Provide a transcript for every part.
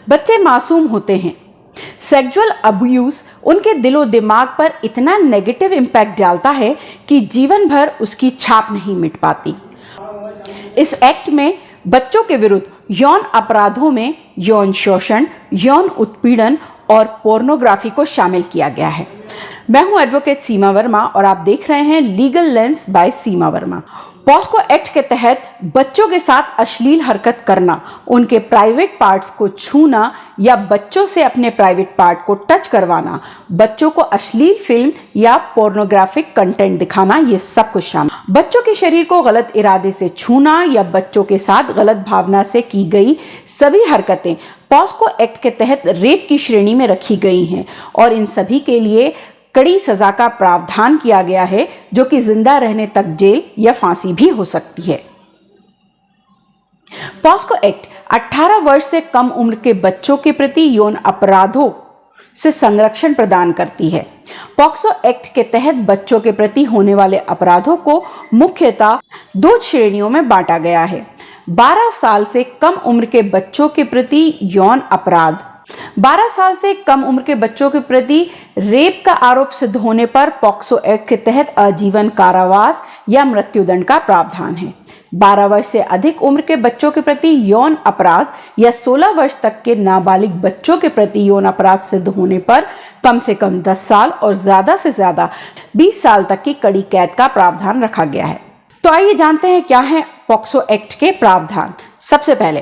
बच्चे मासूम होते हैं। सेक्सुअल अब्यूज उनके दिलो दिमाग पर इतना नेगेटिव इम्पैक्ट डालता है कि जीवन भर उसकी छाप नहीं मिट पाती। इस एक्ट में बच्चों के विरुद्ध यौन अपराधों में यौन शोषण, यौन उत्पीड़न और पोर्नोग्राफी को शामिल किया गया है। मैं हूं एडवोकेट सीमा वर्मा और आप देख रहे हैं लीगल लेंस बाय सीमा वर्मा। पॉस्को एक्ट के तहत बच्चों के साथ अश्लील हरकत करना, उनके प्राइवेट पार्ट्स को छूना या बच्चों से अपने प्राइवेट पार्ट को टच करवाना, बच्चों को अश्लील फिल्म या पोर्नोग्राफिक कंटेंट दिखाना, ये सब कुछ शामिल। बच्चों के शरीर को गलत इरादे से छूना या बच्चों के साथ गलत भावना से की गई सभी हरकतें पॉस्को एक्ट के तहत रेप की श्रेणी में रखी गई हैं और इन सभी के लिए कड़ी सजा का प्रावधान किया गया है, जो कि जिंदा रहने तक जेल या फांसी भी हो सकती है। पॉस्को एक्ट 18 वर्ष से कम उम्र के बच्चों के प्रति यौन अपराधों से संरक्षण प्रदान करती है। पॉक्सो एक्ट के तहत बच्चों के प्रति होने वाले अपराधों को मुख्यतः 2 श्रेणियों में बांटा गया है। 12 साल से कम उम्र के बच्चों के प्रति यौन अपराध, 12 साल से कम उम्र के बच्चों के प्रति रेप का आरोप सिद्ध होने पर पॉक्सो एक्ट के तहत आजीवन कारावास या मृत्युदंड का प्रावधान है। 12 वर्ष से अधिक उम्र के बच्चों के प्रति यौन अपराध या 16 वर्ष तक के नाबालिग बच्चों के प्रति यौन अपराध सिद्ध होने पर कम से कम 10 साल और ज्यादा से ज्यादा 20 साल तक की कड़ी कैद का प्रावधान रखा गया है। तो आइए जानते हैं क्या है पॉक्सो एक्ट के प्रावधान। सबसे पहले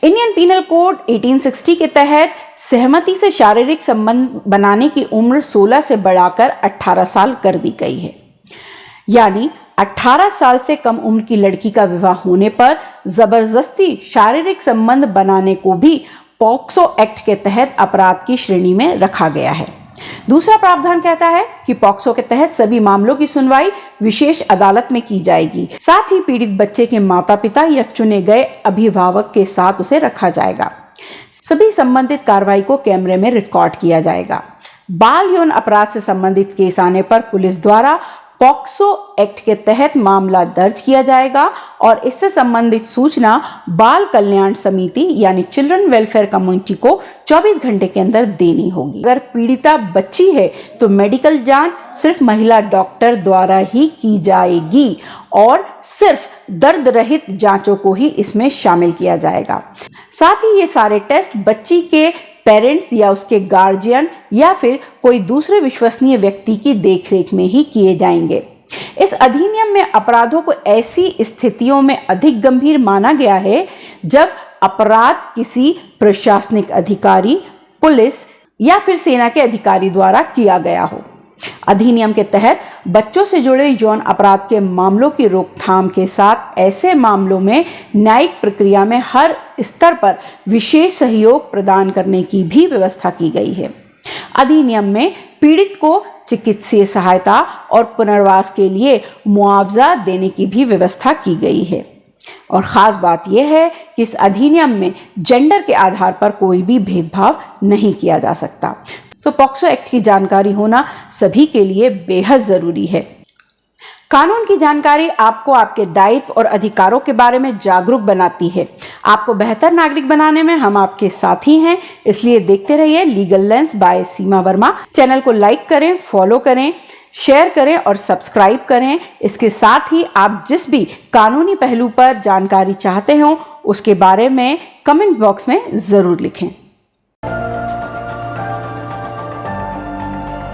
इंडियन पीनल कोड 1860 के तहत सहमति से शारीरिक संबंध बनाने की उम्र 16 से बढ़ाकर 18 साल कर दी गई है। यानी 18 साल से कम उम्र की लड़की का विवाह होने पर जबरदस्ती शारीरिक संबंध बनाने को भी पॉक्सो एक्ट के तहत अपराध की श्रेणी में रखा गया है। दूसरा प्रावधान कहता है कि पॉक्सो के तहत सभी मामलों की सुनवाई विशेष अदालत में की जाएगी। साथ ही पीड़ित बच्चे के माता पिता या चुने गए अभिभावक के साथ उसे रखा जाएगा। सभी संबंधित कार्रवाई को कैमरे में रिकॉर्ड किया जाएगा। बाल यौन अपराध से संबंधित केस आने पर पुलिस द्वारा पॉक्सो एक्ट के तहत मामला दर्ज किया जाएगा और इससे संबंधित सूचना बाल कल्याण समिति यानी चिल्ड्रन वेलफेयर कम्युनिटी को 24 घंटे के अंदर देनी होगी। अगर पीड़िता बच्ची है तो मेडिकल जांच सिर्फ महिला डॉक्टर द्वारा ही की जाएगी और सिर्फ दर्द रहित जांचों को ही इसमें शामिल किया जाएगा। साथ ही ये सारे टेस्ट बच्ची के पेरेंट्स या उसके गार्जियन या फिर कोई दूसरे विश्वसनीय व्यक्ति की देखरेख में ही किए जाएंगे। इस अधिनियम में अपराधों को ऐसी स्थितियों में अधिक गंभीर माना गया है जब अपराध किसी प्रशासनिक अधिकारी, पुलिस या फिर सेना के अधिकारी द्वारा किया गया हो। अधिनियम के तहत बच्चों से जुड़े यौन अपराध के मामलों की रोकथाम के साथ ऐसे मामलों में न्यायिक प्रक्रिया में हर स्तर पर विशेष सहयोग प्रदान करने की भी व्यवस्था की गई है। अधिनियम में पीड़ित को चिकित्सीय सहायता और पुनर्वास के लिए मुआवजा देने की भी व्यवस्था की गई है। और खास बात यह है कि इस अधिनियम में जेंडर के आधार पर कोई भी भेदभाव नहीं किया जा सकता। तो पॉक्सो एक्ट की जानकारी होना सभी के लिए बेहद जरूरी है। कानून की जानकारी आपको आपके दायित्व और अधिकारों के बारे में जागरूक बनाती है। आपको बेहतर नागरिक बनाने में हम आपके साथी हैं, इसलिए देखते रहिए लीगल लेंस बाय सीमा वर्मा। चैनल को लाइक करें, फॉलो करें, शेयर करें और सब्सक्राइब करें। इसके साथ ही आप जिस भी कानूनी पहलू पर जानकारी चाहते हो उसके बारे में कमेंट बॉक्स में जरूर लिखें।